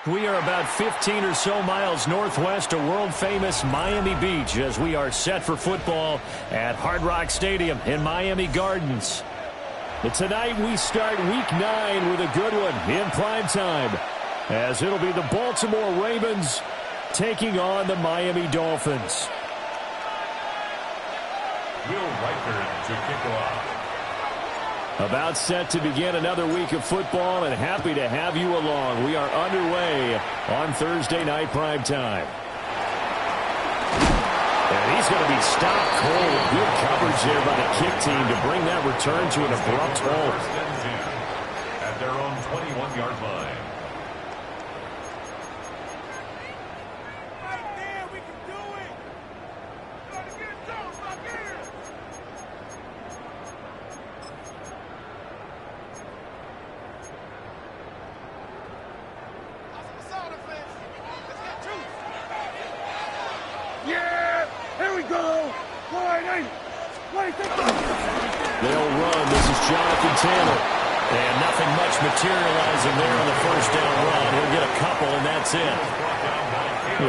We are about 15 or so miles northwest of world-famous Miami Beach as we are set for football at Hard Rock Stadium in Miami Gardens. And tonight we start Week 9 with a good one in prime time, as it'll be the Baltimore Ravens taking on the Miami Dolphins. Will Reichard to kick off. About set to begin another week of football, and happy to have you along. We are underway on Thursday night prime time. And he's going to be stopped cold. Good coverage there by the kick team to bring that return to an abrupt halt. At their own 21-yard line. They'll run. This is Jonathan Taylor. And nothing much materializing there on the first down run. He'll get a couple, and that's it.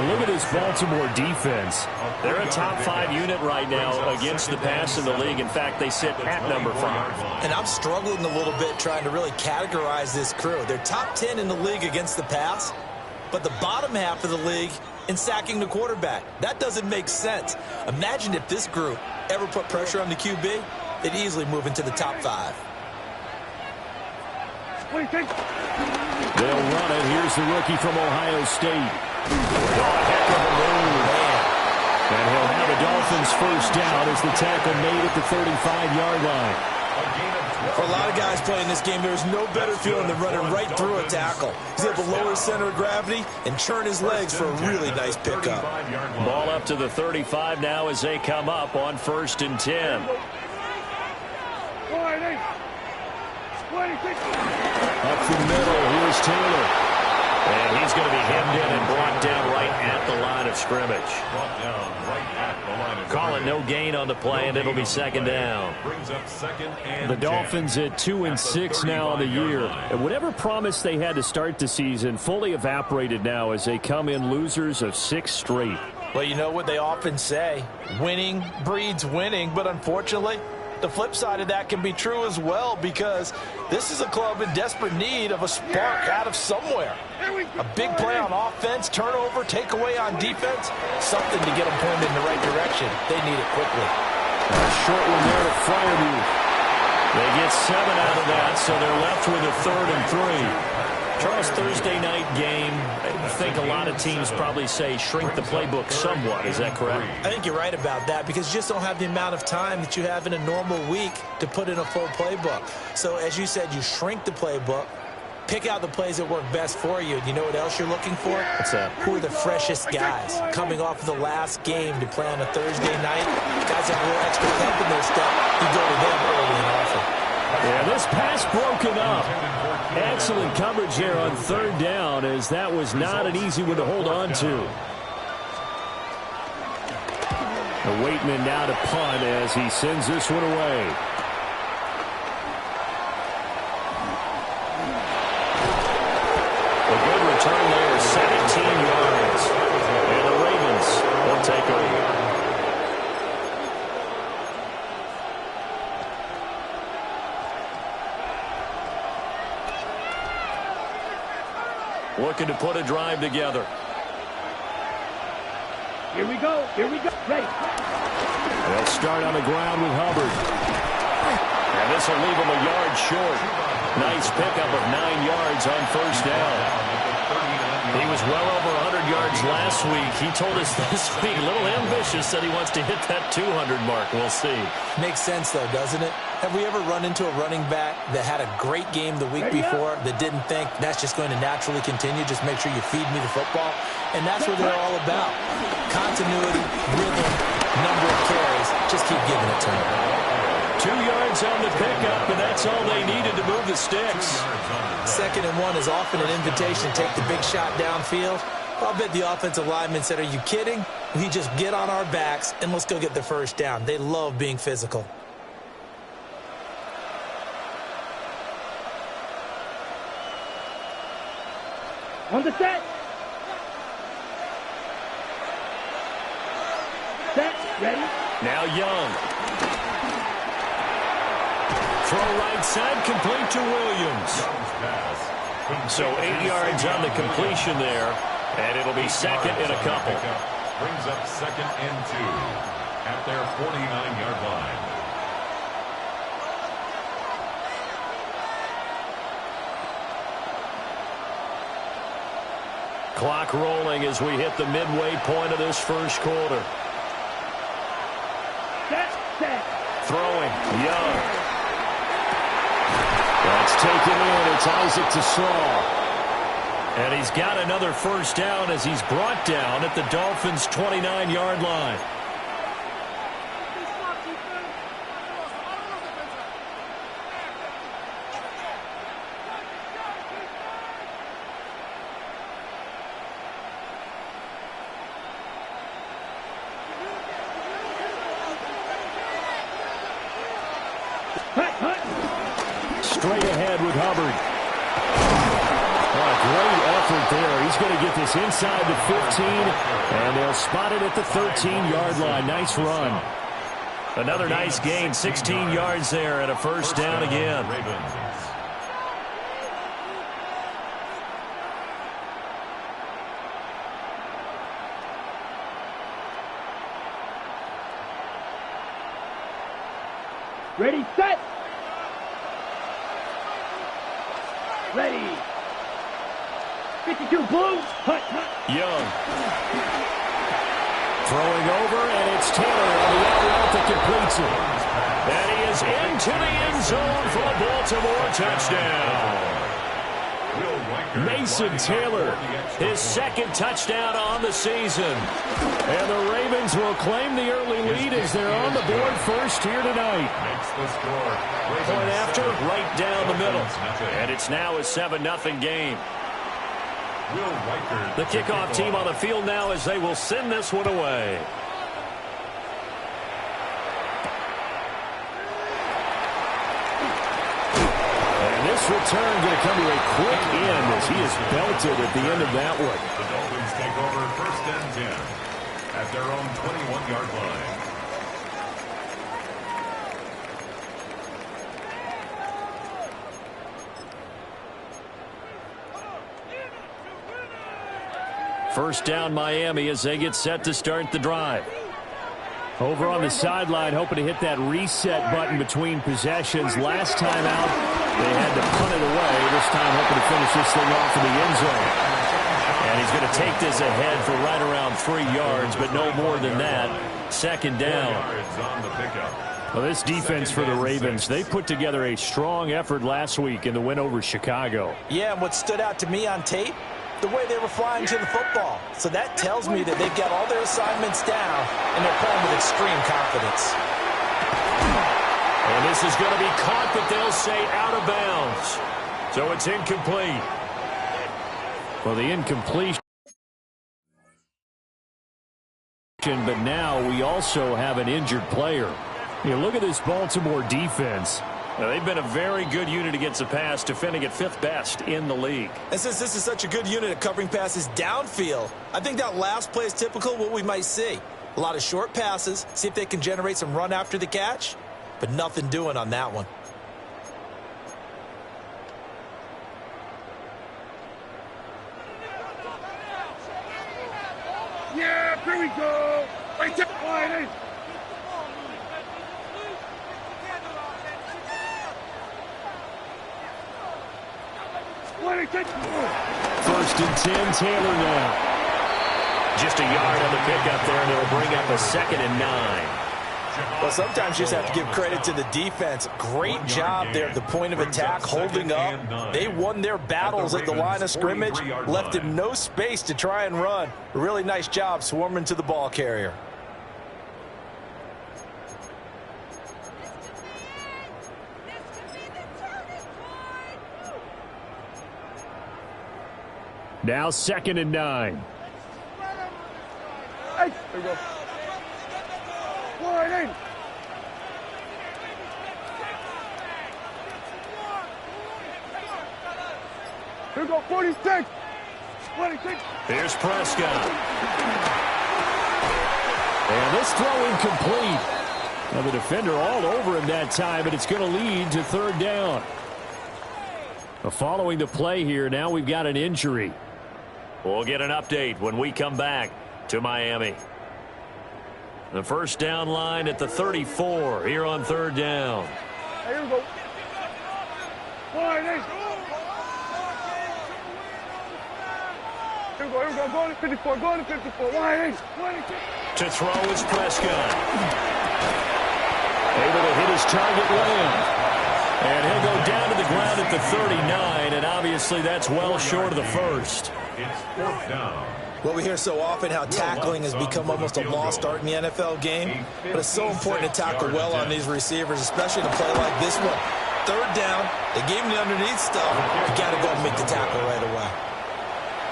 Look at this Baltimore defense. They're a top 5 unit right now against the pass in the league. In fact, they sit at number 5. And I'm struggling a little bit trying to really categorize this crew. They're top 10 in the league against the pass, but the bottom half of the league in sacking the quarterback. That doesn't make sense. Imagine if this group ever put pressure on the QB, they'd easily move into the top 5. They'll run it. Here's the rookie from Ohio State. Heck of a move. And he'll have the Dolphins first down as the tackle made at the 35-yard line. For a lot of guys playing this game, there's no better feeling than running right through a tackle. He's able to lower his center of gravity and churn his legs for a really nice pickup. Ball up to the 35 now as they come up on 1st and 10. Up the middle, here's Taylor. And he's going to be hemmed in and brought down right at the line of scrimmage. Call it no gain on the play, and it'll be second down. The Dolphins at 2-6 now on the year. And whatever promise they had to start the season fully evaporated now as they come in losers of 6 straight. Well, you know what they often say, winning breeds winning, but unfortunately, the flip side of that can be true as well, because this is a club in desperate need of a spark out of somewhere. A big play on offense, turnover, takeaway on defense, something to get them pointed in the right direction. They need it quickly. A short one there to Freiermuth. They get 7 out of that, so they're left with a 3rd and 3. Charles, Thursday night game, I think a lot of teams probably say shrink the playbook somewhat. Is that correct? I think you're right about that, because you just don't have the amount of time that you have in a normal week to put in a full playbook. So as you said, you shrink the playbook, pick out the plays that work best for you. And you know what else you're looking for? What's that? Who are the freshest guys coming off of the last game to play on a Thursday night? Guys have a little extra pep in their step. You go to them early and often. Yeah, this pass broken up. Excellent coverage there on 3rd down, as that was not an easy one to hold on to. The Waitman now to punt as he sends this one away. A good return there, 17 yards. And the Ravens will take over. Looking to put a drive together. Here we go. Here we go. Ready. They'll start on the ground with Hubbard. And this will leave him a yard short. Nice pickup of 9 yards on first down. He was well over 100 yards last week. He told us this week, a little ambitious, that he wants to hit that 200 mark. We'll see. Makes sense, though, doesn't it? Have we ever run into a running back that had a great game the week before that didn't think that's just going to naturally continue? Just make sure you feed me the football. And that's what they're all about. Continuity, rhythm, number of carries. Just keep giving it to him. 2 yards on the pickup, and that's all they needed to move the sticks. 2nd and 1 is often an invitation to take the big shot downfield. I'll bet the offensive lineman said, are you kidding? We just get on our backs and let's go get the first down. They love being physical. On the set. Set. Ready. Now Young. Throw right side, complete to Williams. So 8 yards on the completion there, and it'll be 2nd and a couple. Brings up 2nd and 2 at their 49-yard line. Clock rolling as we hit the midway point of this first quarter. Set. Throwing, Young. That's taken in. It's Isaac to Saul. And he's got another first down as he's brought down at the Dolphins' 29-yard line. Straight ahead with Hubbard. Great effort there. He's going to get this inside the 15, and they'll spot it at the 13-yard line. Nice run. Another nice gain, 16 yards there, and a first down again. Ready, set. Ready. 52 blue. Hut. Young. Throwing over, and it's Taylor on the out route that completes it. And he is into the end zone for a Baltimore touchdown. Mason Taylor, his 2nd touchdown on the season. And the Ravens will claim the early lead as they're on the board first here tonight. Point after, right down the middle. And it's now a 7-0 game. The kickoff team on the field now as they will send this one away. And this return going to come to a quick end as he is belted at the end of that one. The Dolphins take over 1st and 10 at their own 21-yard line. First down Miami as they get set to start the drive. Over on the sideline, hoping to hit that reset button between possessions. Last time out, they had to punt it away. This time hoping to finish this thing off in the end zone. And he's going to take this ahead for right around 3 yards, but no more than that. 2nd down. Well, this defense for the Ravens, they put together a strong effort last week in the win over Chicago. Yeah, and what stood out to me on tape, the way they were flying to the football. So that tells me that they've got all their assignments down, and they're playing with extreme confidence. And this is going to be caught, but they'll say out of bounds. So it's incomplete. Well, the incompletion. But now we also have an injured player. You look at this Baltimore defense. Now, they've been a very good unit against the pass, defending at 5th best in the league. And since this is such a good unit at covering passes downfield, I think that last play is typical of what we might see. A lot of short passes, see if they can generate some run after the catch, but nothing doing on that one. Yeah, here we go. Right there. First and 10, Taylor now. Just a yard on the pickup there, and it'll bring up a 2nd and 9. Well, sometimes you just have to give credit to the defense. Great job there at the point of attack, holding up. They won their battles at the line of scrimmage, left him no space to try and run. A really nice job swarming to the ball carrier. Now 2nd and 9. Hey, there we go. Wide in. Here we go, 46. 26. Here's Prescott. And this throw incomplete. Now the defender all over him that time, and it's going to lead to 3rd down. Following the play here, now we've got an injury. We'll get an update when we come back to Miami. The first down line at the 34 here on 3rd down. Hey, here we go. Wide in. Here we go. Going to 54. Going to 54. Wide in. To throw is Prescott. Able to hit his target Lamb. And he'll go down to the ground at the 39, and obviously that's well short of the first. It's 4th down. Well, we hear so often how tackling has become almost a lost art in the NFL game, but it's so important to tackle well on these receivers, especially to play like this one. 3rd down, they gave him the underneath stuff. You got to go and make the tackle right away.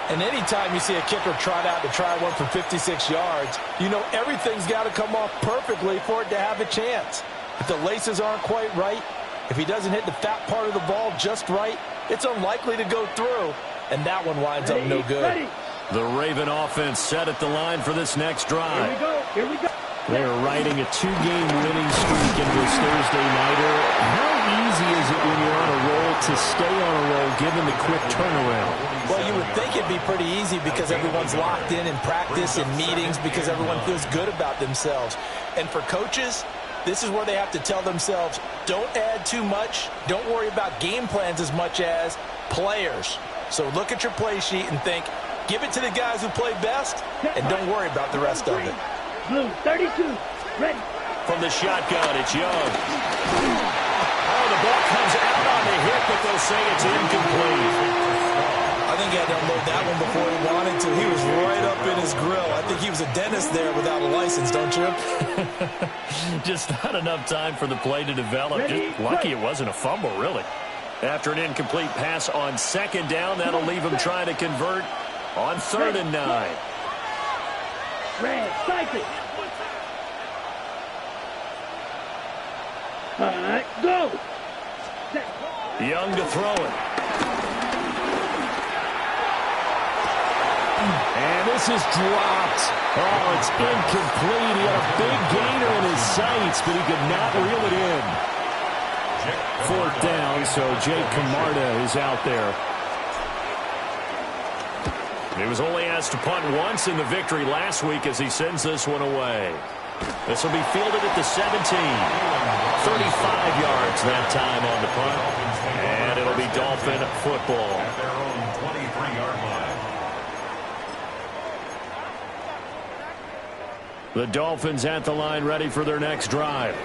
And anytime you see a kicker trot out to try one for 56 yards, you know everything's got to come off perfectly for it to have a chance. If the laces aren't quite right, if he doesn't hit the fat part of the ball just right, it's unlikely to go through, and that one winds up no good. The Raven offense set at the line for this next drive. Here we go. They're riding a 2-game winning streak in this Thursday nighter. How easy is it when you're on a roll to stay on a roll given the quick turnaround? Well, you would think it'd be pretty easy because everyone's locked in practice and meetings because everyone feels good about themselves. And for coaches, this is where they have to tell themselves, don't add too much. Don't worry about game plans as much as players. So look at your play sheet and think, give it to the guys who play best, and don't worry about the rest of it. Blue, 32, ready. From the shotgun, it's Young. Oh, the ball comes out on the hit, but they'll say it's incomplete. I think he had to unload that one before he wanted to. He was right up in his grill. I think he was a dentist there without a license, don't you? Just not enough time for the play to develop. Just lucky it wasn't a fumble, really. After an incomplete pass on 2nd down, that'll leave him trying to convert on 3rd and 9. Red, cycle. Go. Young to throw it. And this is dropped. Oh, it's incomplete. He had a big gainer in his sights, but he could not reel it in. 4th down, so Jake Camarda is out there. He was only asked to punt once in the victory last week as he sends this one away. This will be fielded at the 17. 35 yards that time on the punt. And it'll be Dolphin football. At their own 23-yard line. The Dolphins at the line ready for their next drive.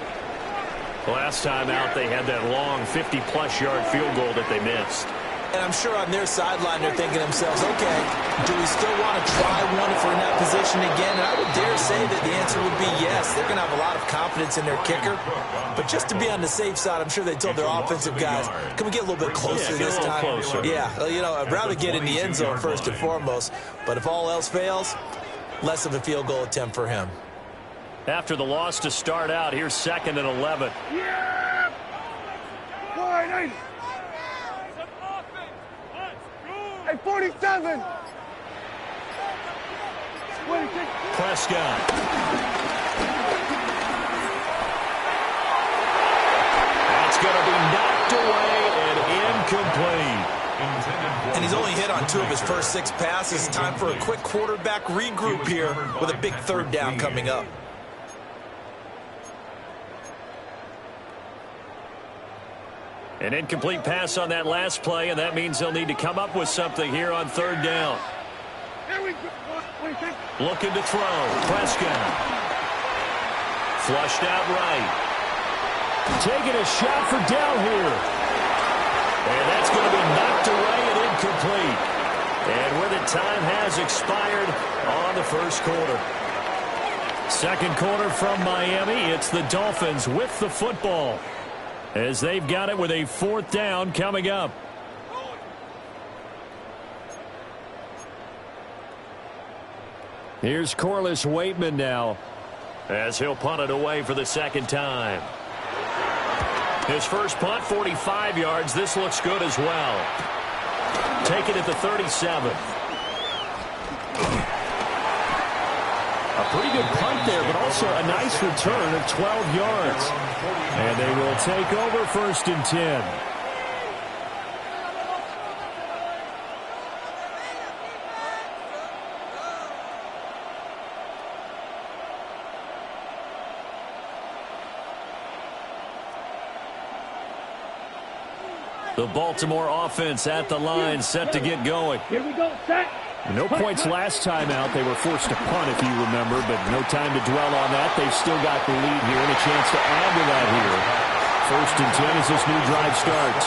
Last time out, they had that long 50-plus yard field goal that they missed. And I'm sure on their sideline they're thinking to themselves, okay, do we still want to try one if we're in that position again? And I would dare say that the answer would be yes. They're going to have a lot of confidence in their kicker. But just to be on the safe side, I'm sure they told their offensive guys, can we get a little bit closer this time? Closer. Yeah, you know, I'd rather get in the end zone first and foremost. But if all else fails, less of a field goal attempt for him. After the loss to start out, here's 2nd and 11. Yeah. Wide in. Hey, 47. 26. Prescott. That's going to be knocked away and incomplete. And he's only hit on 2 of his first 6 passes. Time for a quick quarterback regroup here with a big 3rd down coming up. An incomplete pass on that last play, and that means they'll need to come up with something here on third down. Looking to throw. Prescott. Flushed out right. Taking a shot for down here. And that's going to be knocked away and incomplete. And with it, time has expired on the first quarter. Second quarter from Miami. It's the Dolphins with the football, as they've got it with a fourth down coming up. Here's Corliss Waitman now, as he'll punt it away for the second time. His first punt, 45 yards. This looks good as well. Take it at the 37. A pretty good punt there, but also a nice return of 12 yards. And they will take over first and 10. The Baltimore offense at the line, set to get going. Here we go, set. No points last time out. They were forced to punt, if you remember, but no time to dwell on that. They've still got the lead here and a chance to add to that here. First and 10 as this new drive starts.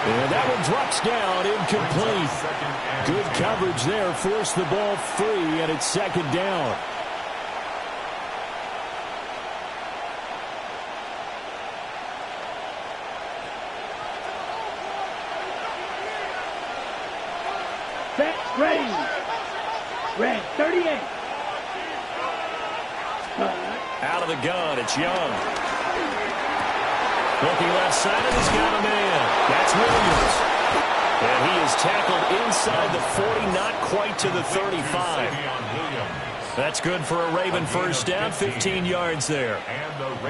And that one drops down, incomplete. Good coverage there, forced the ball free, and it's second down. Set, ready. Red, 38. Out of the gun, it's Young. Looking left side, and he's got a man. That's Williams. And he is tackled inside the 40, not quite to the 35. That's good for a Raven first down, 15 yards there.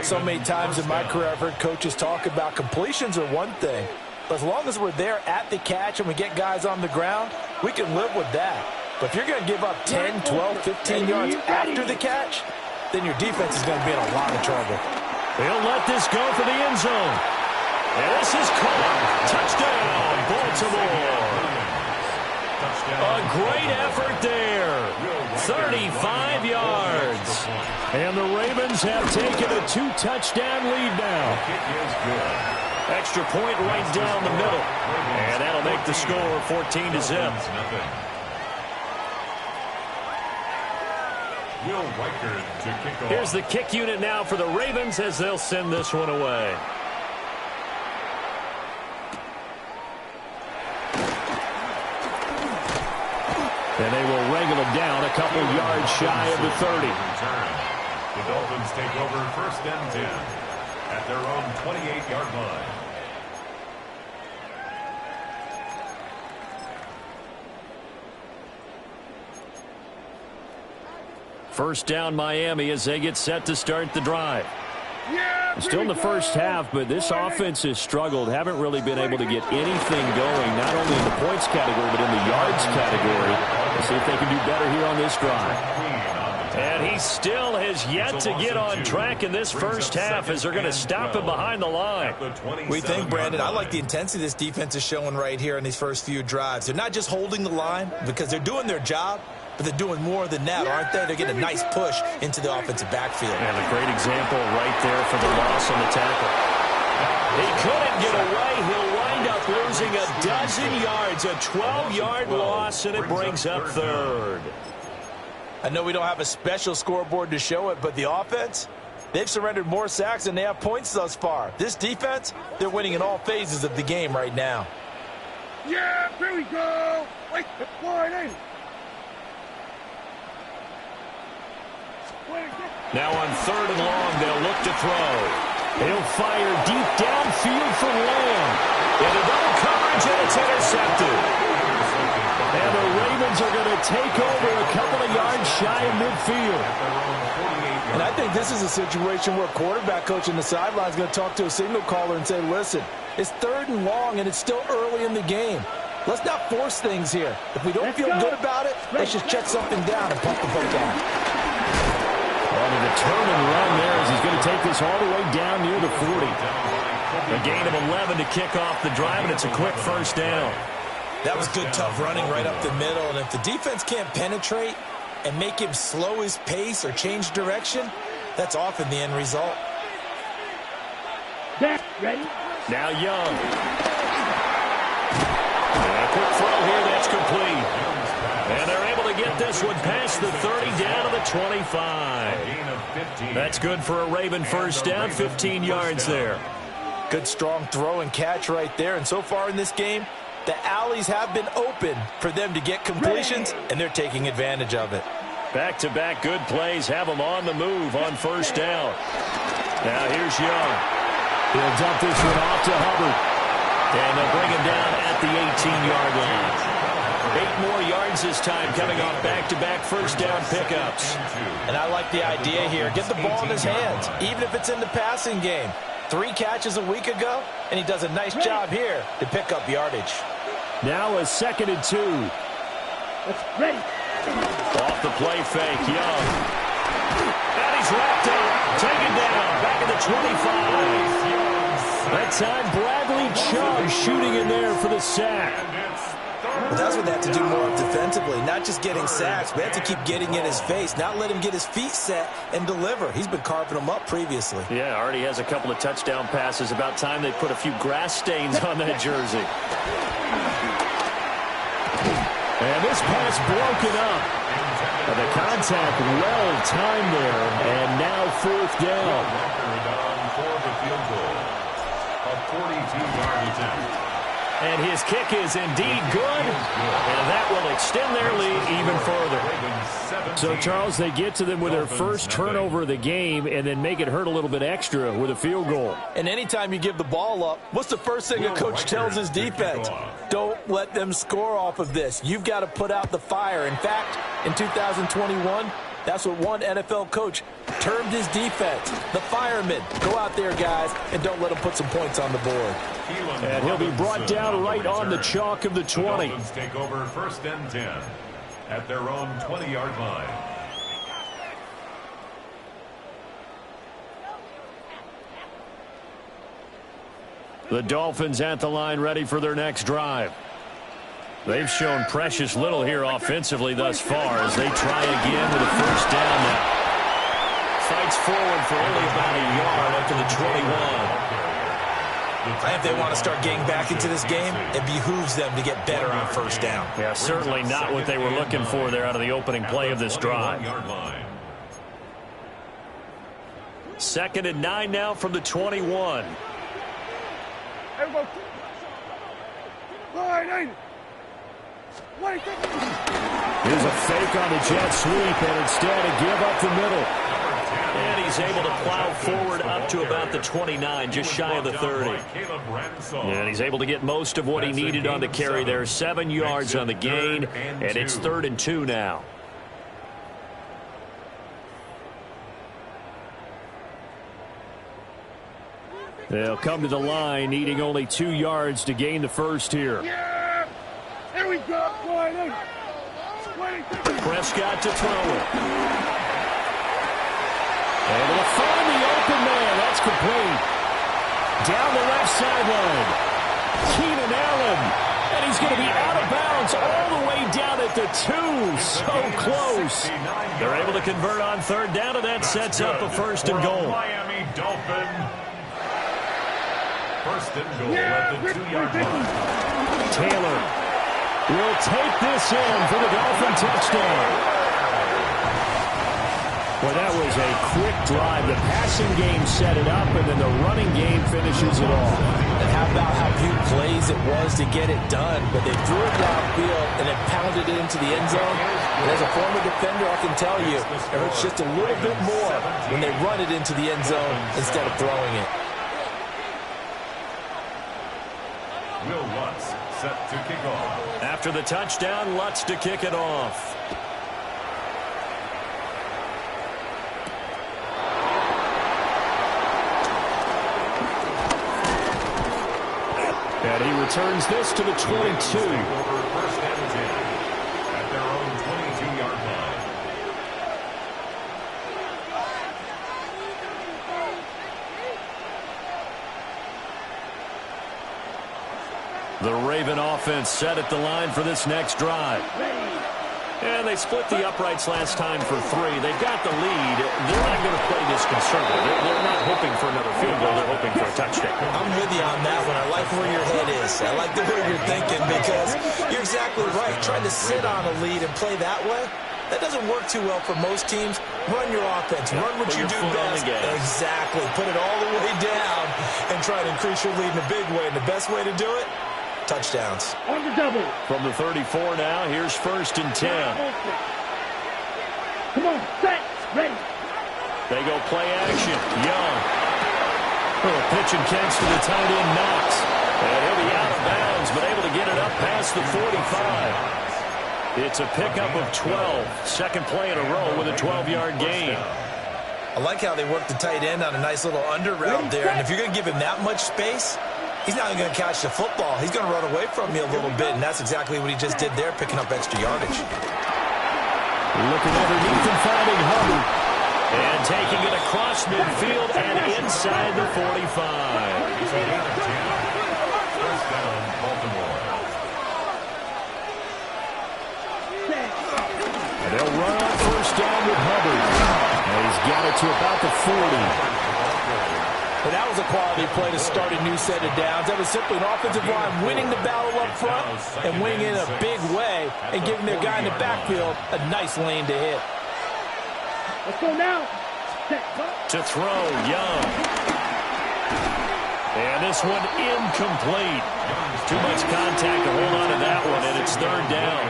So many times in my career I've heard coaches talk about completions are one thing. But as long as we're there at the catch and we get guys on the ground, we can live with that. But if you're going to give up 10, 12, 15 yards after the catch, then your defense is going to be in a lot of trouble. They'll let this go for the end zone. And this is caught. Touchdown, Baltimore. A great effort there. 35 yards. And the Ravens have taken a 2-touchdown lead now. Extra point right down the middle. And that'll make the score 14-0. Will Reichard to kick off. Here's the kick unit now for the Ravens as they'll send this one away. And they will wrangle him down a couple yards shy of the 30. The Dolphins take over first and 10 at their own 28-yard line. First down Miami as they get set to start the drive. Still in the first half, but this offense has struggled. Haven't really been able to get anything going, not only in the points category, but in the yards category. Let's see if they can do better here on this drive. And he still has yet to get on track in this first half as they're going to stop him behind the line. We think, Brandon, I like the intensity this defense is showing right here in these first few drives. They're not just holding the line because they're doing their job, but they're doing more than that, aren't they? They're getting a nice push into the offensive backfield. And a great example right there for the loss on the tackle. He couldn't get away. He'll wind up losing a dozen yards, a 12-yard loss, and it brings up third. I know we don't have a special scoreboard to show it, but the offense, they've surrendered more sacks than they have points thus far. This defense, they're winning in all phases of the game right now. Yeah, here we go. Wait, now on third and long, they'll look to throw. He'll fire deep downfield for Lamb. Into double coverage, and it's intercepted. And the Ravens are going to take over a couple of yards shy of midfield. And I think this is a situation where a quarterback coach in the sideline is going to talk to a signal caller and say, listen, it's third and long, and it's still early in the game. Let's not force things here. If we don't feel good about it, let's just check something down and pump the boat down. On the turn and run there as he's going to take this all the way down near the 40. A gain of 11 to kick off the drive, and it's a quick first down. That was good, tough running right up the middle, and if the defense can't penetrate and make him slow his pace or change direction, that's often the end result. Ready? Now Young. And a quick throw here, that's complete. And they're able to get this one past the 30 down to the 25. That's good for a Raven first down, 15 yards there. Good strong throw and catch right there, and so far in this game, the alleys have been open for them to get completions, and they're taking advantage of it. Back-to-back good plays have them on the move on first down. Now here's Young. He'll dump this one off to Hubbard. And they'll bring him down at the 18-yard line. 8 more yards this time coming off back-to-back first down pickups. And I like the idea here. Get the ball in his hands, even if it's in the passing game. 3 catches a week ago, and he does a nice job here to pick up yardage. Now a 2nd and 2. Ready. Off the play fake, Young. And he's wrapped up. Taken down. Back at the 25. That time, Bradley Chubb shooting in there for the sack. Well, that's what they have to do more defensively, not just getting sacks, but they have to keep getting in his face, not let him get his feet set and deliver. He's been carving them up previously. Yeah, already has a couple of touchdown passes. About time they put a few grass stains on that jersey. And this pass broken up. And the contact well timed there, and now 4th down. For the field goal. A 42-yard attempt. And his kick is indeed good, and that will extend their lead even further. So, Charles, they get to them with their first turnover of the game and then make it hurt a little bit extra with a field goal. And anytime you give the ball up, what's the first thing a coach tells his defense? Don't let them score off of this. You've got to put out the fire. In fact, in 2021, that's what one NFL coach termed his defense, the firemen. Go out there, guys, and don't let them put some points on the board. And he'll be brought down right on the chalk of the 20. The Dolphins take over 1st and 10 at their own 20-yard line. The Dolphins at the line ready for their next drive. They've shown precious little here offensively thus far as they try again with a first down now. Fights forward for only about a yard up to the 21. If they want to start getting back into this game, it behooves them to get better on first down. Yeah, certainly not what they were looking for there out of the opening play of this drive. 2nd and 9 now from the 21. Here's a fake on the jet sweep, and instead a give up the middle. And he's able to plow forward up to about the 29, just shy of the 30. And he's able to get most of what he needed on the carry there. 7 yards on the gain, and it's 3rd and 2 now. They'll come to the line, needing only 2 yards to gain the first here. Yeah! Here we go! Prescott to throw it. Able to find the open man. That's complete. Down the left sideline. Keenan Allen. And he's going to be out of bounds all the way down at the 2. So close. They're able to convert on 3rd down, and that sets up a 1st and goal. Miami Dolphin. 1st and goal at the 2-yard line. Taylor will take this in for the Dolphin touchdown. Well, that was a quick drive. The passing game set it up, and then the running game finishes it off. And how about how few plays it was to get it done? But they threw it downfield and then pounded it into the end zone. And as a former defender, I can tell you, it hurts just a little bit more when they run it into the end zone instead of throwing it. Will Lutz set to kick off. After the touchdown, Lutz to kick it off. And he returns this to the 22. Over 1st and 10 at their own 22-yard line. The Raven offense set at the line for this next drive. And they split the uprights last time for 3. They've got the lead. They're not going to play this conservative. They're not hoping for another field goal. They're hoping for a touchdown. I'm with you on that one. I like where your head is. I like the way you're thinking because you're exactly right. Trying to sit on a lead and play that way, that doesn't work too well for most teams. Run your offense. Run what you do best. Exactly. Put it all the way down and try to increase your lead in a big way. And the best way to do it, touchdowns. On the double. From the 34 now, here's 1st and 10. Come on, set, ready. They go play action. Young. Pitch and catch to the tight end, Knox. And he'll be out of bounds, but able to get it up past the 45. It's a pickup of 12. Second play in a row with a 12-yard gain. I like how they work the tight end on a nice little under route there. And if you're going to give him that much space, he's not even going to catch the football. He's going to run away from you a little bit, and that's exactly what he just did there, picking up extra yardage. Looking underneath and finding Hubbard. And taking it across midfield and inside the 45. First down, Baltimore. And they'll run on 1st down with Hubbard. And he's got it to about the 40. And that was a quality play to start a new set of downs. That was simply an offensive line winning the battle up front and winning in a big way and giving their guy in the backfield a nice lane to hit. Let's go now. To throw, Young. And this one incomplete. Too much contact to hold on to that one, and it's 3rd down.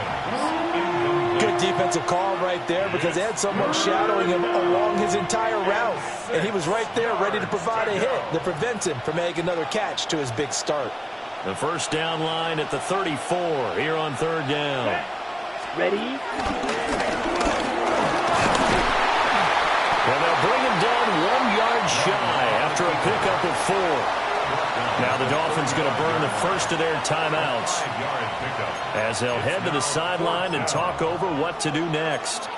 Good defensive call right there because they had someone shadowing him along his entire route. And he was right there ready to provide a hit that prevents him from making another catch to his big start. The 1st down line at the 34 here on 3rd down. Ready? And they'll bring him down 1 yard shy after a pickup of 4. Now the Dolphins going to burn the first of their timeouts as they'll head to the sideline and talk over what to do next.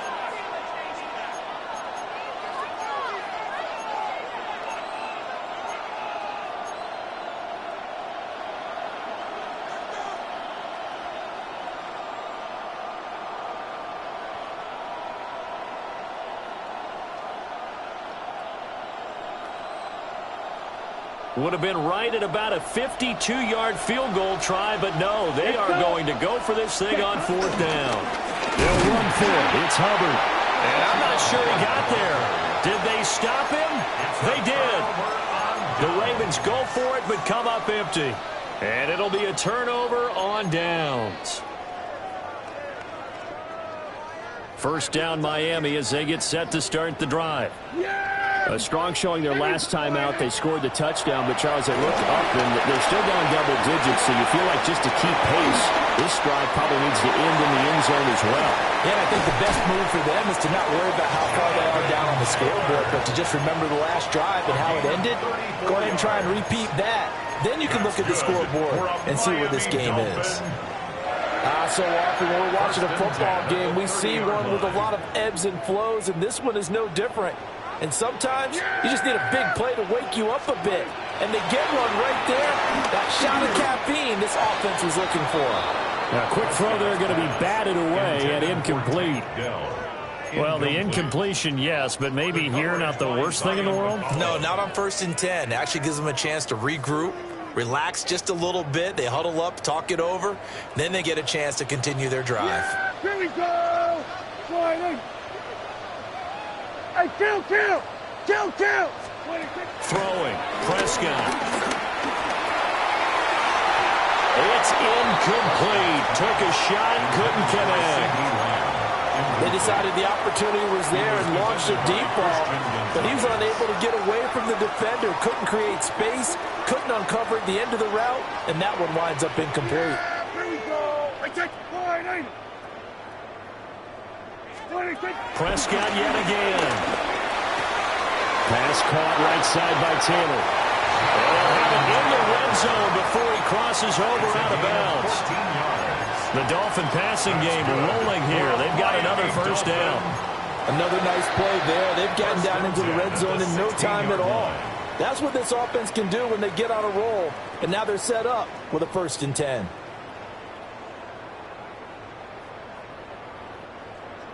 Would have been right at about a 52-yard field goal try, but no, they are going to go for this thing on 4th down. They'll run for it. It's Hubbard. And I'm not sure he got there. Did they stop him? They did. The Ravens go for it, but come up empty. And it'll be a turnover on downs. 1st down Miami as they get set to start the drive. A strong showing their last time out. They scored the touchdown, but Charles, they look up and they're still down double digits, so you feel like just to keep pace, this drive probably needs to end in the end zone as well. Yeah, I think the best move for them is to not worry about how far they are down on the scoreboard, but to just remember the last drive and how it ended. Go ahead and try and repeat that. Then you can look at the scoreboard and see where this game is. So often when we're watching a football game, we see one with a lot of ebbs and flows, and this one is no different. And sometimes you just need a big play to wake you up a bit. And they get one right there. That shot of caffeine this offense was looking for. A quick throw there going to be batted away and incomplete. Well, the incompletion, yes, but maybe here not the worst thing in the world? No, not on 1st and 10. It actually gives them a chance to regroup, relax just a little bit. They huddle up, talk it over. Then they get a chance to continue their drive. Here we go. Hey, kill! Throwing, Prescott. It's incomplete. Took a shot, couldn't connect. They decided the opportunity was there and launched a deep ball, but he was unable to get away from the defender. Couldn't create space, couldn't uncover at the end of the route, and that one winds up incomplete. Here we go. Prescott yet again. Pass caught right side by Taylor. And they'll have it in the red zone before he crosses over out of bounds. The Dolphin passing game rolling here. They've got another 1st down. Another nice play there. They've gotten down into the red zone in no time at all. That's what this offense can do when they get on a roll. And now they're set up with a 1st and 10.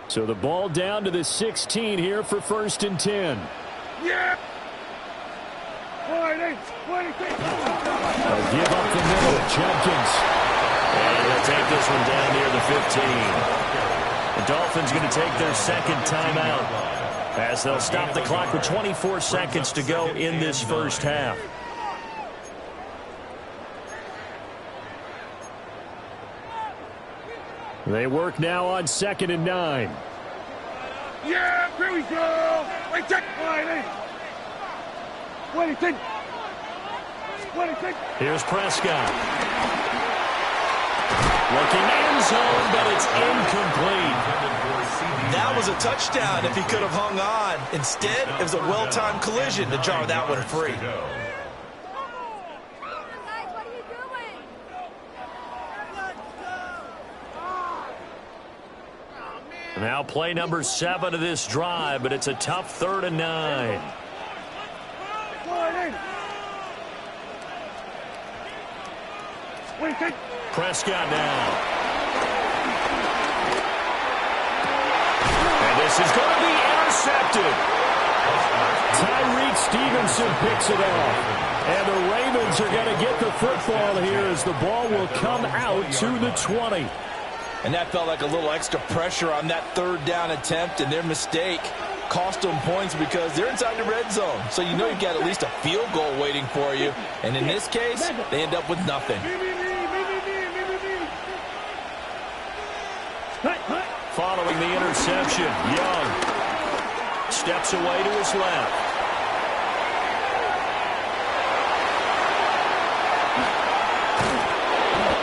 So the ball down to the 16 here for 1st and 10. Yeah! They'll give up the middle to Jenkins. And he'll take this one down near the 15. The Dolphins going to take their 2nd timeout as they'll stop the clock with 24 seconds to go in this 1st half. They work now on 2nd and 9. Yeah, here we go. Wait, check. Wait. Here's Prescott. Looking end zone, but it's incomplete. That was a touchdown if he could have hung on. Instead, it was a well-timed collision to jar that one free. Now play number 7 of this drive, but it's a tough 3rd and 9. Prescott now. And this is going to be intercepted. Tyreek Stevenson picks it off. And the Ravens are going to get the football here as the ball will come out to the 20. And that felt like a little extra pressure on that 3rd down attempt, and their mistake cost them points because they're inside the red zone. So you know you've got at least a field goal waiting for you. And in this case, they end up with nothing. Following the interception, Young steps away to his left.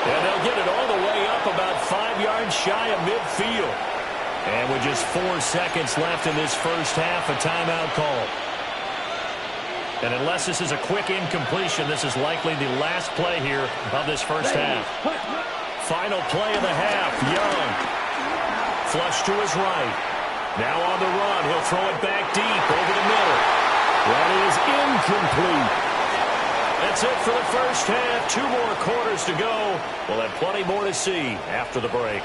And they'll get it all the way up about 5 yards shy of midfield. And with just 4 seconds left in this 1st half, a timeout call. And unless this is a quick incompletion, this is likely the last play here of this 1st half. Final play of the half, Young. Flush to his right. Now on the run. He'll throw it back deep over the middle. That is incomplete. That's it for the 1st half. 2 more quarters to go. We'll have plenty more to see after the break.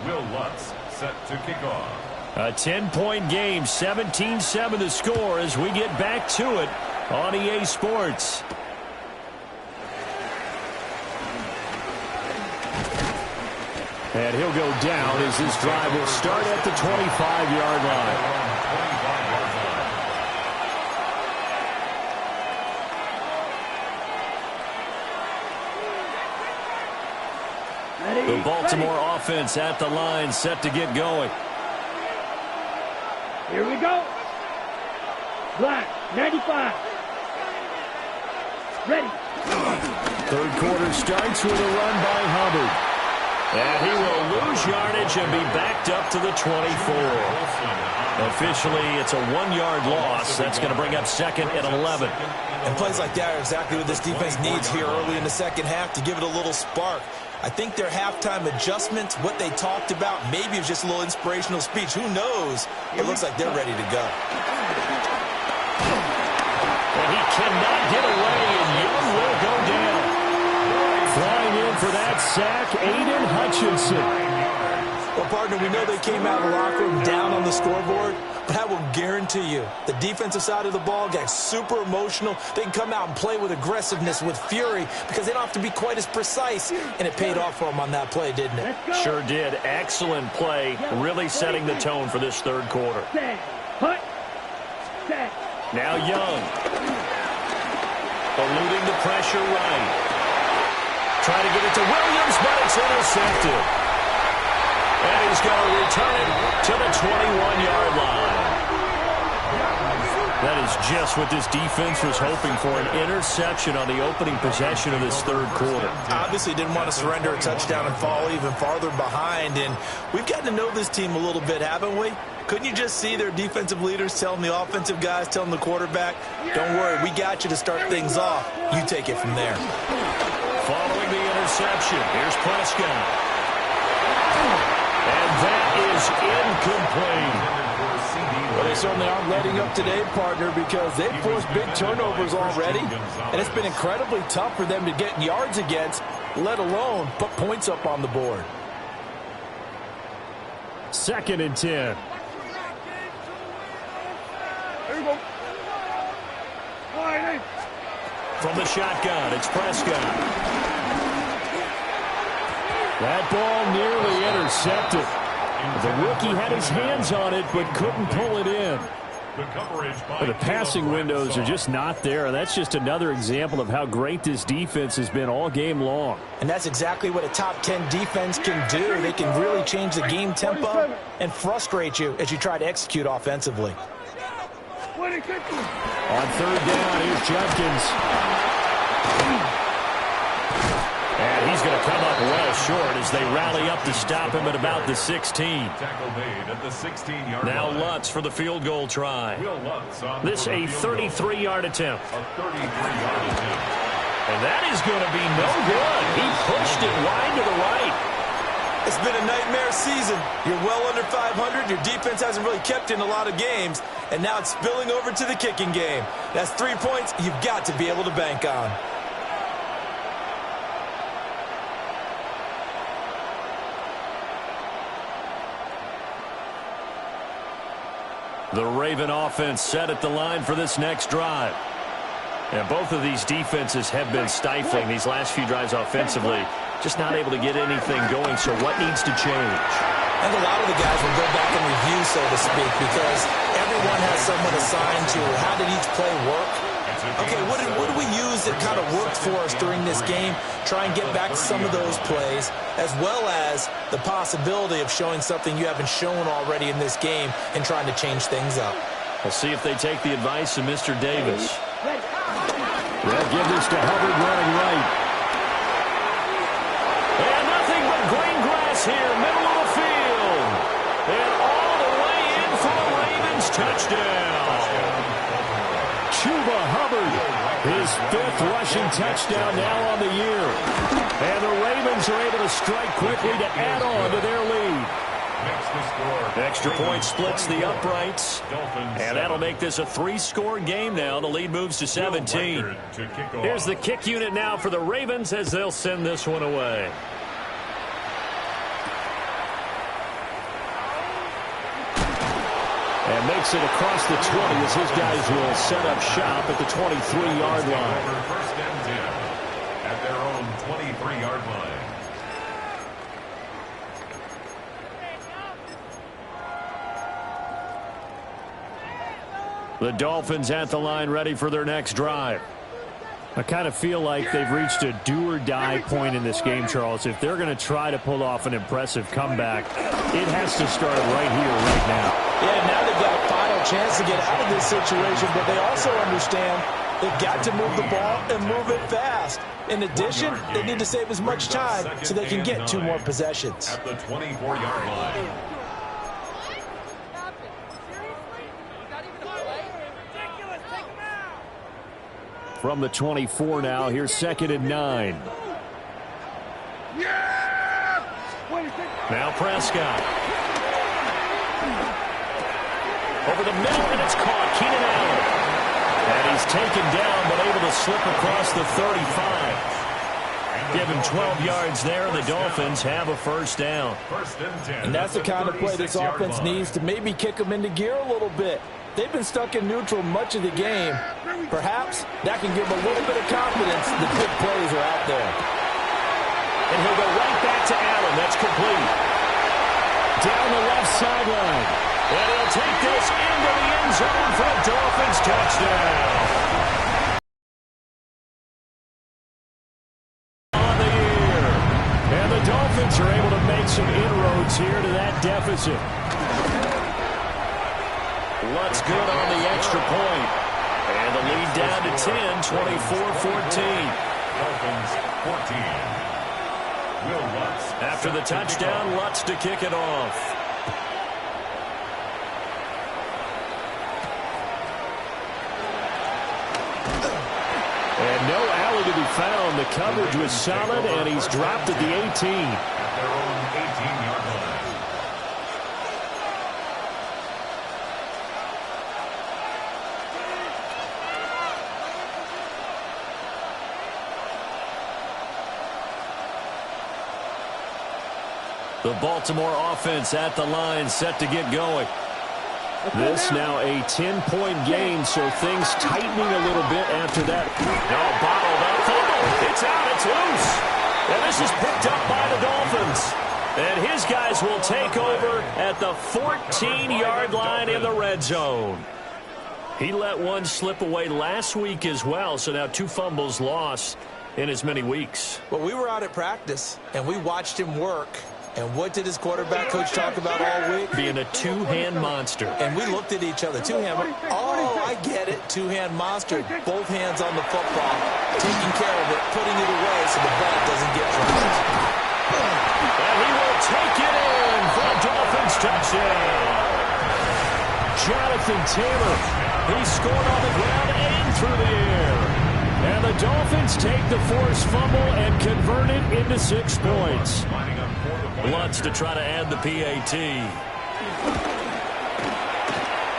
Will Lutz set to kick off. A 10-point game, 17-7 the score as we get back to it on EA Sports. And he'll go down as this drive will start at the 25-yard line. The Baltimore offense at the line, set to get going. Here we go. Black, 95. Ready. 3rd quarter starts with a run by Hubbard. And he will lose yardage and be backed up to the 24. Officially, it's a 1-yard loss. That's going to bring up 2nd and 11. And plays like that are exactly what this defense needs here early in the 2nd half to give it a little spark. I think their halftime adjustments, what they talked about, maybe it was just a little inspirational speech. Who knows? It looks like they're ready to go. And he cannot get away, and Young will go down. Flying in for that sack, Aiden Hutchinson. Well, partner, we know they came out of the locker room down on the scoreboard, but I will guarantee you the defensive side of the ball got super emotional. They can come out and play with aggressiveness, with fury, because they don't have to be quite as precise, and it paid off for them on that play, didn't it? Sure did. Excellent play, really setting the tone for this 3rd quarter. Now Young. Eluding the pressure right. Trying to get it to Williams, but it's intercepted. And he's going to return it to the 21-yard line. That is just what this defense was hoping for, an interception on the opening possession of this 3rd quarter. Obviously didn't want to surrender a touchdown and fall even farther behind. And we've gotten to know this team a little bit, haven't we? Couldn't you just see their defensive leaders telling the offensive guys, telling the quarterback, don't worry, we got you to start things off. You take it from there. Following the interception, here's Prescott. And that is incomplete. Well, they certainly aren't letting up today, partner, because they've forced big turnovers already, and it's been incredibly tough for them to get yards against, let alone put points up on the board. 2nd and 10. There you go. All right, From the shotgun, it's Prescott. That ball nearly intercepted. The rookie had his hands on it but couldn't pull it in. The passing windows are just not there. That's just another example of how great this defense has been all game long. And that's exactly what a top 10 defense can do. They can really change the game tempo and frustrate you as you try to execute offensively. On 3rd down, here's Judkins. And he's going to come up well short as they rally up to stop him at about the 16. Now Lutz for the field goal try. This a 33-yard attempt. And that is going to be no good. He pushed it wide to the right. It's been a nightmare season. You're well under 500. Your defense hasn't really kept in a lot of games. And now it's spilling over to the kicking game. That's 3 points you've got to be able to bank on. The Raven offense set at the line for this next drive. And both of these defenses have been stifling these last few drives offensively. Just not able to get anything going, so what needs to change? And a lot of the guys will go back and review, so to speak, because everyone has someone assigned to how did each play work. Okay, what did we use that kind of worked for us during this game? Try and get back some of those plays, as well as the possibility of showing something you haven't shown already in this game and trying to change things up. We'll see if they take the advice of Mr. Davis. They'll give this to Hubbard running right. And nothing but green grass here, middle of the field. And all the way in for a Ravens touchdown. Chuba Hubbard, his 5th rushing touchdown now on the year. And the Ravens are able to strike quickly to add on to their lead. Extra point splits the uprights. And that'll make this a 3-score game now. The lead moves to 17. Here's the kick unit now for the Ravens as they'll send this one away. And makes it across the 20 as his guys will set up shop at the 23-yard line. First and 10 at their own 23-yard line. The Dolphins at the line ready for their next drive. I kind of feel like they've reached a do-or-die point in this game, Charles. If they're going to try to pull off an impressive comeback, it has to start right here, right now. Yeah, now they've got a final chance to get out of this situation, but they also understand they've got to move the ball and move it fast. In addition, they need to save as much time so they can get 2 more possessions. At the 24-yard line. From the 24 now, here's 2nd and 9. Now Prescott. Over the middle, and it's caught. Keenan Allen. And he's taken down, but able to slip across the 35. Give him 12 yards there. The Dolphins have a first down. And that's the kind of play this offense needs to maybe kick them into gear a little bit. They've been stuck in neutral much of the game. Perhaps that can give them a little bit of confidence the big plays are out there. And he'll go right back to Allen. That's complete. Down the left sideline. And he'll take this into the end zone for a Dolphins touchdown. On the year. And the Dolphins are able to make some inroads here to that deficit. Lutz good on the extra point. And the lead down to 10, 24-14. Dolphins 14. Will Lutz. After the touchdown, Lutz to kick it off. found. The coverage was solid, and he's dropped at the 18. At their own 18-yard line. The Baltimore offense at the line, set to get going. This now a 10-point game, so things tightening a little bit after that. Now bottled up. Fumble. It's out. It's loose. And this is picked up by the Dolphins. And his guys will take over at the 14-yard line in the red zone. He let one slip away last week as well, so now 2 fumbles lost in as many weeks. Well, we were out at practice, and we watched him work. And what did his quarterback coach talk about all week? Being a two-hand monster. And we looked at each other. Two-hand. Oh, I get it. Two-hand monster. Both hands on the football. Taking care of it. Putting it away so the ball doesn't get dropped. And he will take it in for a Dolphins touchdown. Jonathan Taylor. He scored on the ground and through the air. And the Dolphins take the forced fumble and convert it into 6 points. Lutz to try to add the PAT.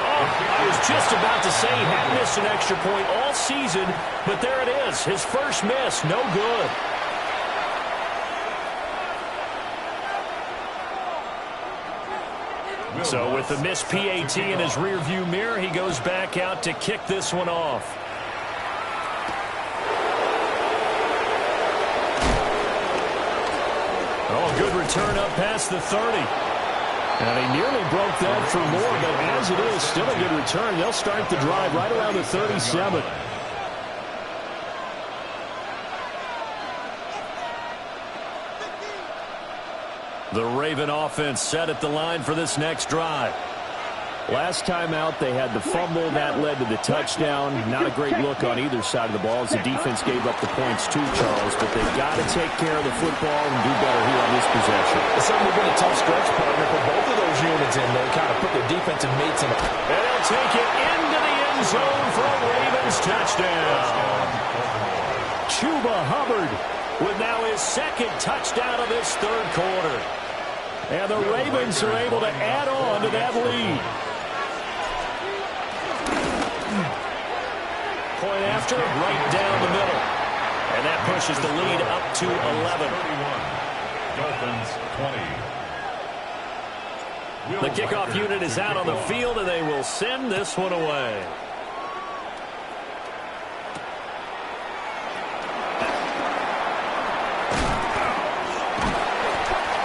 Oh, I was just about to say he hadn't missed an extra point all season, but there it is. His first miss, no good. So with the missed PAT in his rearview mirror, he goes back out to kick this one off. Oh, good return up past the 30. And he nearly broke that for more, but as it is, still a good return. They'll start the drive right around the 37. The Raven offense set at the line for this next drive. Last time out, they had the fumble. That led to the touchdown. Not a great look on either side of the ball as the defense gave up the points too, Charles. But they've got to take care of the football and do better here on this possession. It's certainly been a tough stretch, partner, for both of those units in there. Kind of put their defensive mates in. And they'll take it into the end zone for a Ravens touchdown. Chuba Hubbard with now his 2nd touchdown of this 3rd quarter. And the Ravens are able to add on to that lead. Point after, right down the middle. And that pushes the lead up to 11. Dolphins 20. The kickoff unit is out on the field, and they will send this one away.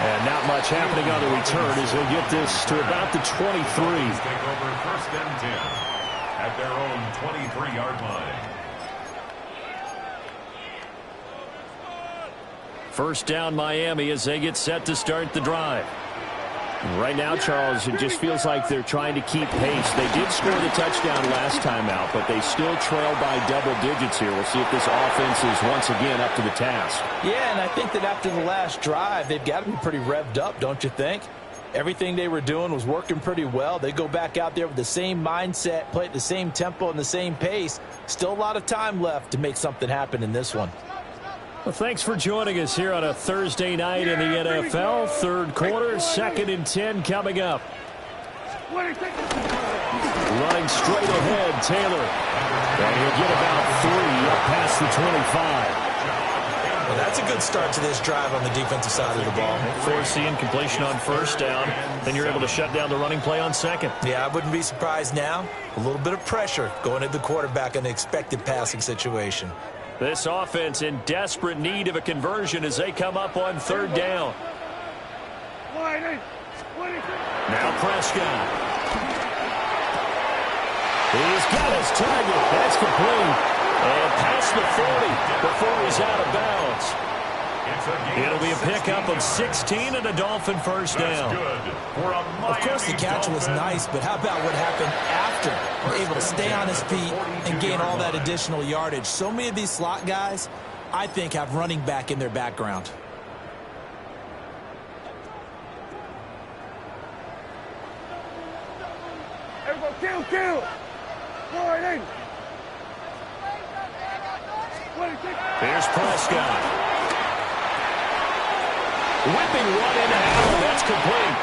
And not much happening on the return as they get this to about the 23. Take over 1st and 10. At their own 23-yard line. First down Miami as they get set to start the drive. Right now, Charles, it just feels like they're trying to keep pace. They did score the touchdown last time out, but they still trail by double digits here. We'll see if this offense is once again up to the task. Yeah, and I think that after the last drive, they've got to be pretty revved up, don't you think? Everything they were doing was working pretty well. They go back out there with the same mindset, play at the same tempo and the same pace. Still a lot of time left to make something happen in this one. Well, thanks for joining us here on a Thursday night in the NFL. 3rd quarter, 2nd and 10 coming up. Running straight ahead, Taylor. And he'll get about 3 up past the 25. Well, that's a good start to this drive on the defensive side of the ball. Force the incompletion on 1st down. Then you're able to shut down the running play on 2nd. Yeah, I wouldn't be surprised now. A little bit of pressure going at the quarterback in an expected passing situation. This offense in desperate need of a conversion as they come up on 3rd down. Now Prescott. He's got his target. That's complete. And past the 40 before he's out of bounds. It'll be a pickup of 16 and a Dolphin first down. Of course, the catch was nice, but how about what happened after? Able to stay on his feet and gain all that additional yardage. So many of these slot guys, I think, have running back in their background. Everybody kill. Here's Prescott. Whipping one into Allen. That's complete.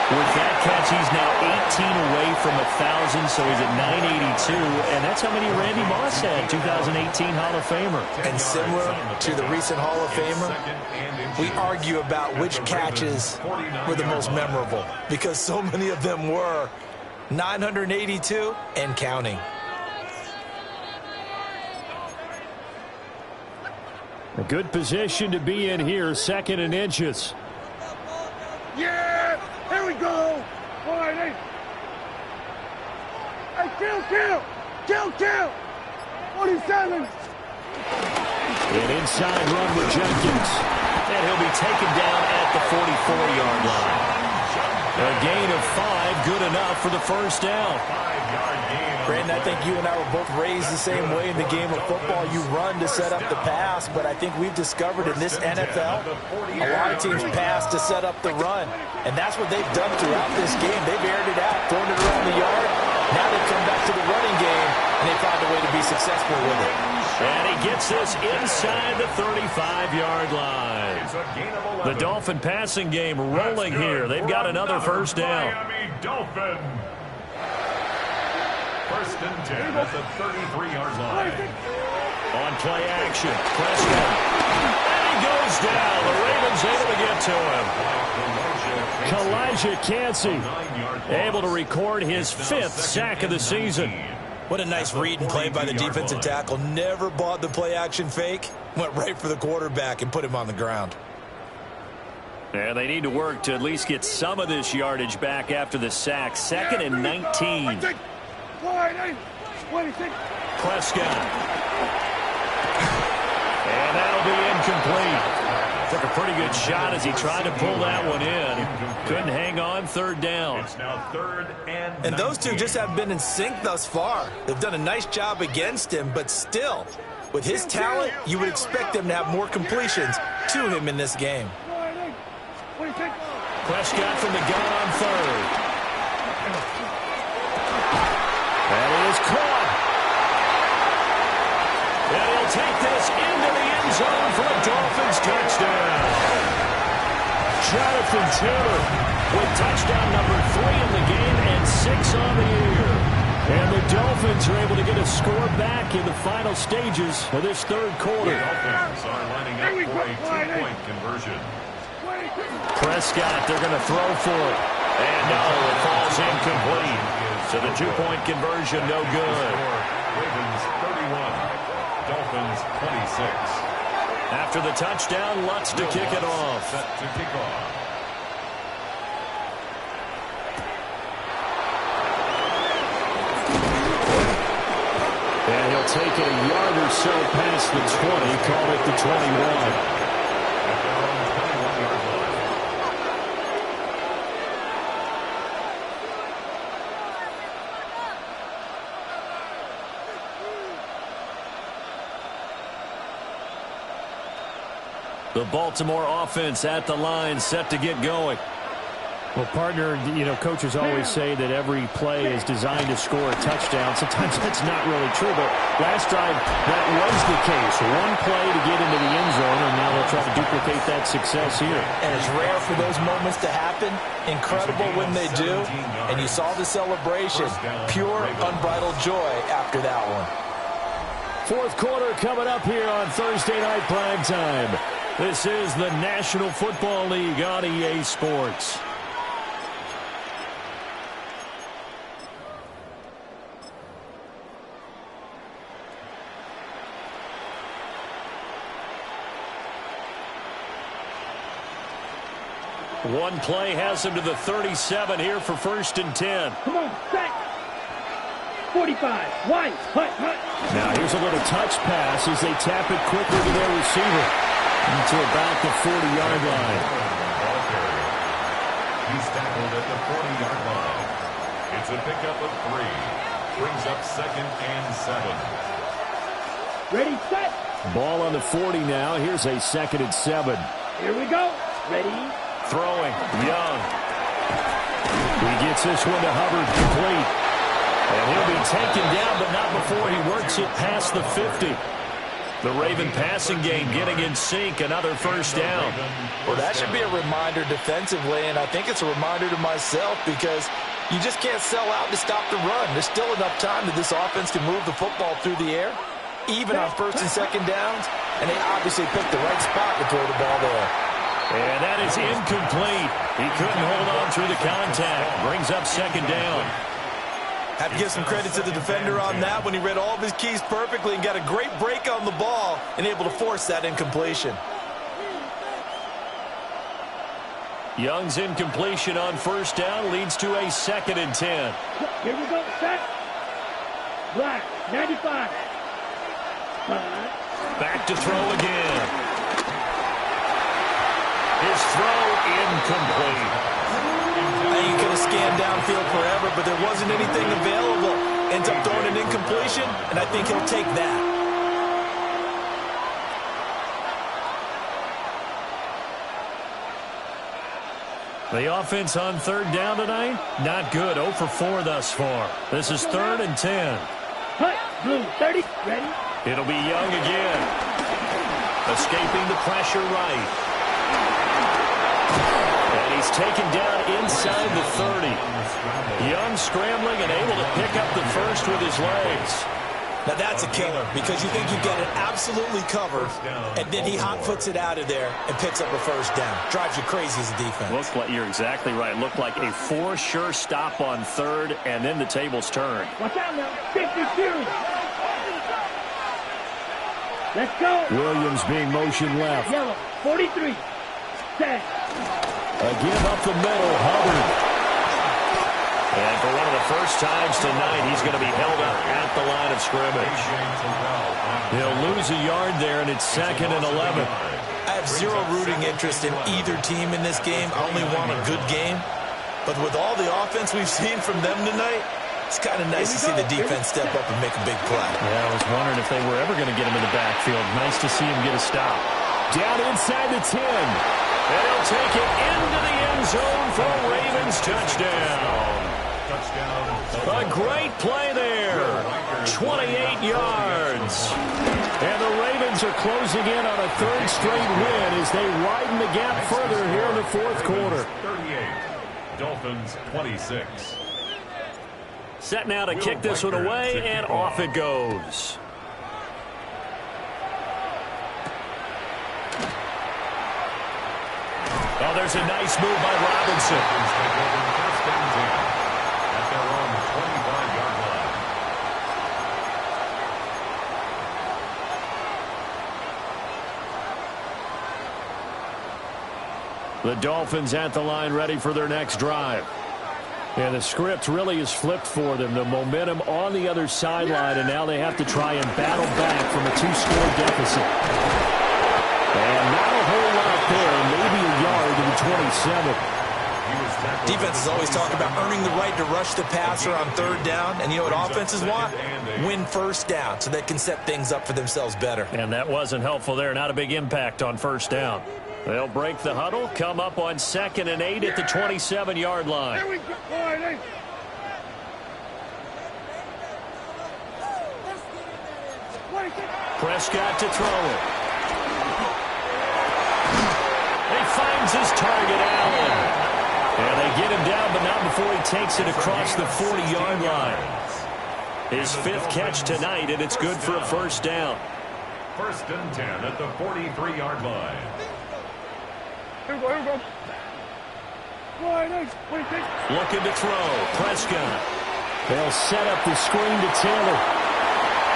With that catch, he's now 18 away from 1,000, so he's at 982, and that's how many Randy Moss had, 2018 Hall of Famer. And similar to the recent Hall of Famer, we argue about which catches were the most memorable, because so many of them were 982 and counting. A good position to be in here, 2nd and inches. Yeah! Here we go! All right, hey! Hey, kill! 47! An inside run with Jenkins. And he'll be taken down at the 44-yard line. A gain of 5, good enough for the first down. Brandon, I think you and I were both raised the same way in the game of football. You run to set up the pass, but I think we've discovered in this NFL, a lot of teams pass to set up the run. And that's what they've done throughout this game. They've aired it out, thrown it around the yard. Now they've come back to the running game, and they found a way to be successful with it. And he gets this inside the 35-yard line. The Dolphin passing game rolling here. They've got another first down. Miami Dolphin. First and 10 at the 33-yard line. On play action, Prescott. And he goes down. The Ravens able to get to him. Kalijah Kancey able to record his 5th sack of the season. What a nice read and play by the defensive tackle. Never bought the play action fake. Went right for the quarterback and put him on the ground. And they need to work to at least get some of this yardage back after the sack. 2nd and 19. Prescott. And that'll be incomplete. Took a pretty good shot as he tried to pull that one in. Couldn't hang on, 3rd down. It's now 3rd and And those two just haven't been in sync thus far. They've done a nice job against him, but still, with his talent, you would expect them to have more completions to him in this game. Prescott from the gun on 3rd. That is caught. And he'll take this into the end zone for a Dolphins touchdown. Jonathan Taylor with touchdown number 3 in the game and 6 on the year. And the Dolphins are able to get a score back in the final stages of this 3rd quarter. The Dolphins are lining up for a 2-point conversion. Prescott, they're going to throw for it. And no, it falls incomplete. So the 2-point conversion, no good. Ravens 31, Dolphins 26. After the touchdown, Lutz to kick it off. Set to kick off. And he'll take it a yard or so past the 20, call it the 21. The Baltimore offense at the line, set to get going. Well, partner, coaches always say that every play is designed to score a touchdown. Sometimes that's not really true, but last drive, that was the case. One play to get into the end zone, and now they'll try to duplicate that success here. And it's rare for those moments to happen. Incredible when they do. And you saw the celebration. Pure, unbridled joy after that one. 4th quarter coming up here on Thursday Night Primetime. This is the National Football League on EA Sports. One play has him to the 37 here for 1st and 10. Come on, set. 45, wide, hut. Now here's a little touch pass as they tap it quickly to their receiver. To about the 40-yard line. He's tackled at the 40-yard line. It's a pickup of 3. Brings up 2nd and 7. Ready, set. Ball on the 40 now. Here's a 2nd and 7. Here we go. Ready. Throwing. Young. He gets this one to Hubbard, complete. And he'll be taken down, but not before he works it past the 50. The Raven passing game getting in sync, another first down. Well, that should be a reminder defensively, and I think it's a reminder to myself because you just can't sell out to stop the run. There's still enough time that this offense can move the football through the air, even on first and second downs, and they obviously picked the right spot to throw the ball there. And that is incomplete. He couldn't hold on through the contact. Brings up second down. Have to give some credit to the defender on that when he read all of his keys perfectly and got a great break on the ball and able to force that incompletion. Young's incompletion on first down leads to a 2nd and 10. Here we go. Set. Black. 95. Back to throw again. His throw incomplete. You could have scanned downfield forever, but there wasn't anything available. Ends up throwing an incompletion, and I think he'll take that. The offense on third down tonight, not good. 0 for 4 thus far. This is 3rd and 10. Hut. Blue. 30. Ready. It'll be Young again. Escaping the pressure right. And he's taken down inside the 30. Young scrambling and able to pick up the first with his legs. Now that's a killer because you think you get it absolutely covered, and then he hot-foots it out of there and picks up a first down. Drives you crazy as a defense. Looks like you're exactly right. Looked like a for sure stop on third, and then the tables turn. Watch out now. 52. Let's go. Williams being motion left. Yellow. 43. Set. Again up the middle, Hubbard. And for one of the first times tonight, he's going to be held up at the line of scrimmage. He'll lose a yard there, and it's 2nd and 11. I have zero rooting interest in either team in this game. I only want a good game. But with all the offense we've seen from them tonight, it's kind of nice to see the defense step up and make a big play. Yeah, I was wondering if they were ever going to get him in the backfield. Nice to see him get a stop. Down inside the 10. And he'll take it into the end zone for a Ravens touchdown. A great play there. 28 yards. And the Ravens are closing in on a 3rd straight win as they widen the gap further here in the 4th quarter. 38. Dolphins 26. Set now to kick this one away, and off it goes. Oh, there's a nice move by Robinson. The Dolphins at the line ready for their next drive. And the script really is flipped for them. The momentum on the other sideline, and now they have to try and battle back from a 2-score deficit. And not a whole lot there, maybe a yard to the 27. Defense is always talking about earning the right to rush the passer on third down. And you know what offenses want? Win first down so they can set things up for themselves better. And that wasn't helpful there. Not a big impact on first down. They'll break the huddle, come up on 2nd and 8 at the 27-yard line. Here we go. All right, Prescott to throw it. He finds his target, Allen. And they get him down, but not before he takes it across the 40-yard line. His 5th catch tonight, and it's good for a first down. 1st and 10 at the 43-yard line. Here we go. Here we go. All right, 26. Looking to throw. Prescott. They'll set up the screen to Taylor.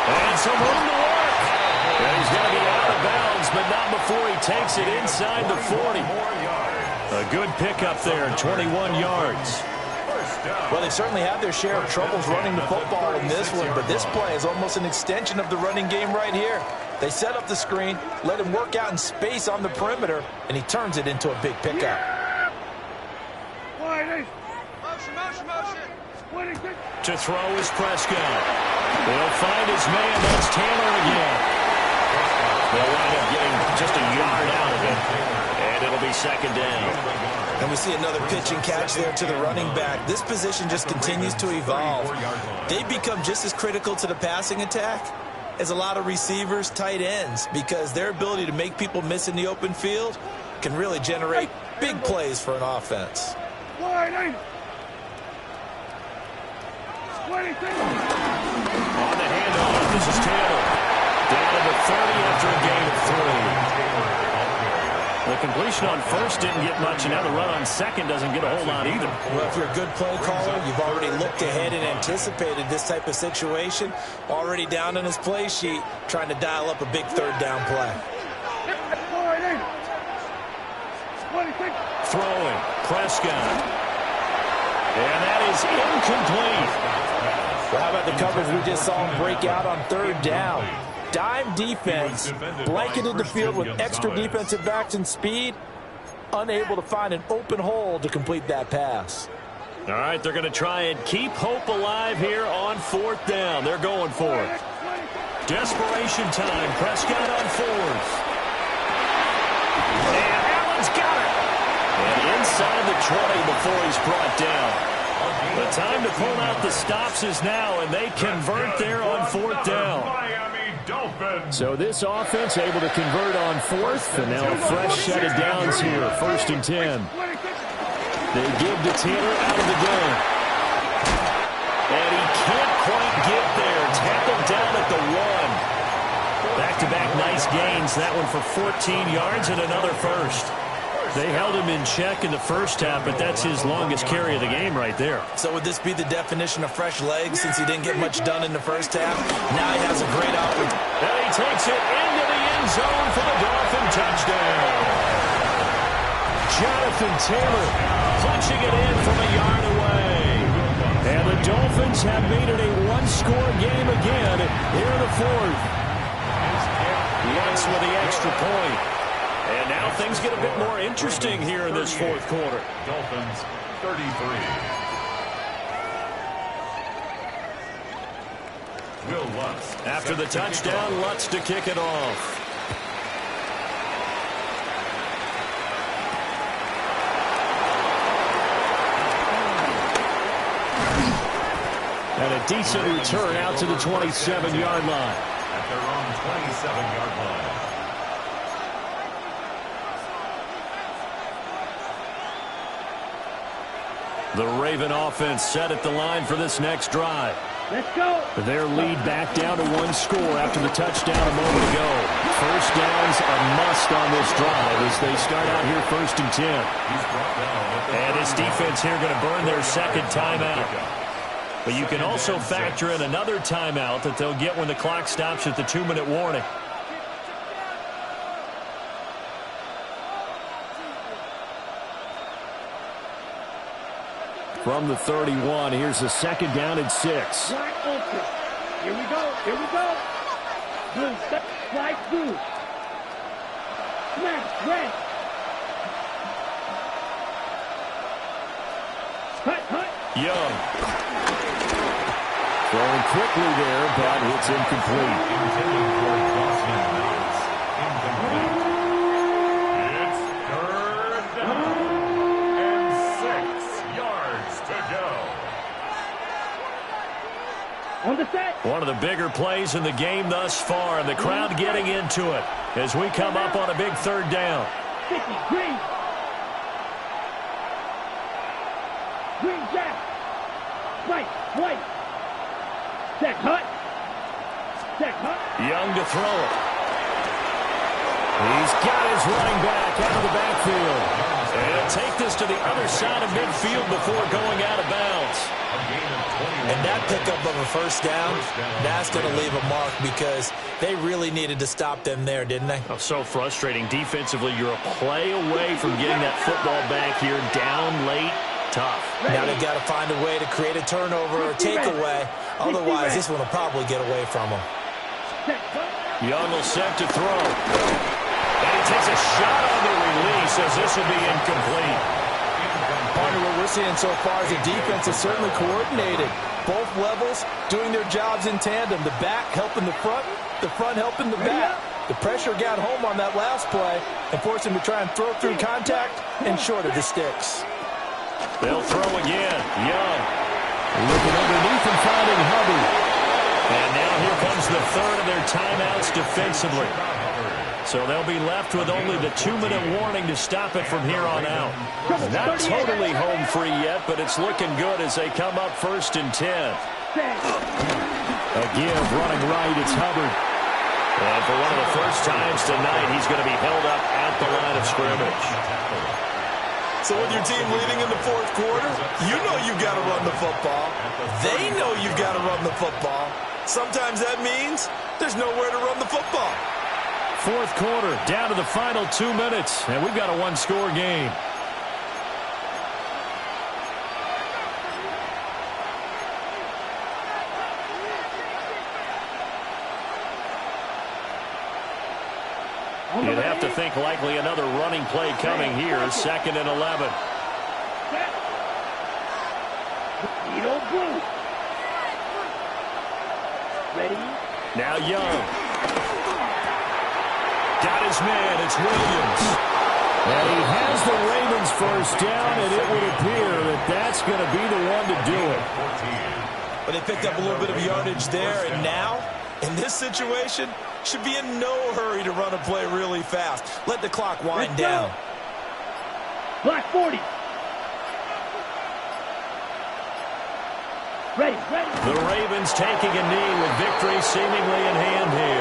And some room to work. And he's going to be out of bounds, but not before he takes it inside the 40. A good pickup there, 21 yards. Well, they certainly had their share of troubles running the football in this one, but this play is almost an extension of the running game right here. They set up the screen, let him work out in space on the perimeter, and he turns it into a big pickup. Motion. To throw is Prescott. They'll find his man. That's Taylor again. They'll wind up getting just a yard out of it. And it'll be early second down. And we see another pitch and catch there to the running back. This position just continues to evolve. They become just as critical to the passing attack as a lot of receivers, tight ends, because their ability to make people miss in the open field can really generate big plays for an offense. On the handoff, this is Taylor. Down to the 30 after a gain of 3. The completion on first didn't get much, and now the run on second doesn't get a whole lot either. Well, if you're a good play caller, you've already looked ahead and anticipated this type of situation. Already down on his play sheet, trying to dial up a big third down play. Throwing, Prescott. And that is incomplete. Well, how about the coverage we just saw him break out on third down? Dime defense, blanketed the field with extra defensive backs and speed, unable to find an open hole to complete that pass. All right, they're going to try and keep hope alive here on fourth down. They're going for it. Desperation time. Prescott on fourth. And Allen's got it. And inside the 20 before he's brought down. The time to pull out the stops is now, and they convert there on fourth down. So this offense able to convert on fourth, and now a fresh set of downs here, 1st and 10. They give to Taylor out of the game. And he can't quite get there. Tackled down at the 1. Back-to-back nice gains. That one for 14 yards and another first. They held him in check in the first half, but that's his longest carry of the game right there. So would this be the definition of fresh legs since he didn't get much done in the first half? Now he has a great opportunity. And he takes it into the end zone for the Dolphin touchdown. Jonathan Taylor punching it in from a yard away. And the Dolphins have made it a one-score game again here in the fourth. Lutz with the extra point. And now things get a bit more interesting here in this fourth quarter. Dolphins 33. Will Lutz. After the touchdown, Lutz to kick it off. And a decent return out to the 27-yard line. At their own 27-yard line. The Raven offense set at the line for this next drive. Let's go. Their lead back down to one score after the touchdown a moment ago. First down's a must on this drive as they start out here 1st and 10. And this defense here going to burn their second timeout. But you can also factor in another timeout that they'll get when the clock stops at the 2-minute warning. From the 31, here's a second down and 6. Wide open. Here we go. Here we go. Good. Slide through. Smash. Red. Hut. Young. Throwing quickly there, but it's incomplete. Intended for Boston Knox. Incomplete. It's 3rd down. And 6 yards to go. On the set. One of the bigger plays in the game thus far, and the crowd getting into it as we come up on a big 3rd down. 50. Green. Green jack. White. Jack Hut. Young to throw it. He's got his running back out of the backfield. And he'll take this to the other side of midfield before going out of bounds. And that pickup of a first down, that's going to leave a mark because they really needed to stop them there, didn't they? Oh, so frustrating. Defensively, you're a play away from getting that football back here down late. Tough. Now they've got to find a way to create a turnover or takeaway. Otherwise, this one will probably get away from them. Young will set to throw. And he takes a shot on the release as this will be incomplete. Partner, what we're seeing so far is the defense is certainly coordinated. Both levels doing their jobs in tandem. The back helping the front helping the back. The pressure got home on that last play and forced him to try and throw through contact and short of the sticks. They'll throw again. Young. Looking underneath and finding Hubbard. And now here comes the third of their timeouts defensively. So they'll be left with only the 2-minute warning to stop it from here on out. Not totally home free yet, but it's looking good as they come up 1st and 10. A give running right, it's Hubbard. And for one of the first times tonight, he's going to be held up at the line of scrimmage. So with your team leading in the fourth quarter, you know you've got to run the football. They know you've got to run the football. Sometimes that means there's nowhere to run the football. Fourth quarter, down to the final 2 minutes, and we've got a one-score game. You'd have to think likely another running play coming here, 2nd and 11. Ready? Now Young. Got his man, it's Williams. And he has the Ravens first down, and it would appear that that's going to be the one to do it. But they picked up a little bit of yardage there, and now, in this situation, should be in no hurry to run a play really fast. Let the clock wind down. Black 40. Ready. The Ravens taking a knee with victory seemingly in hand here.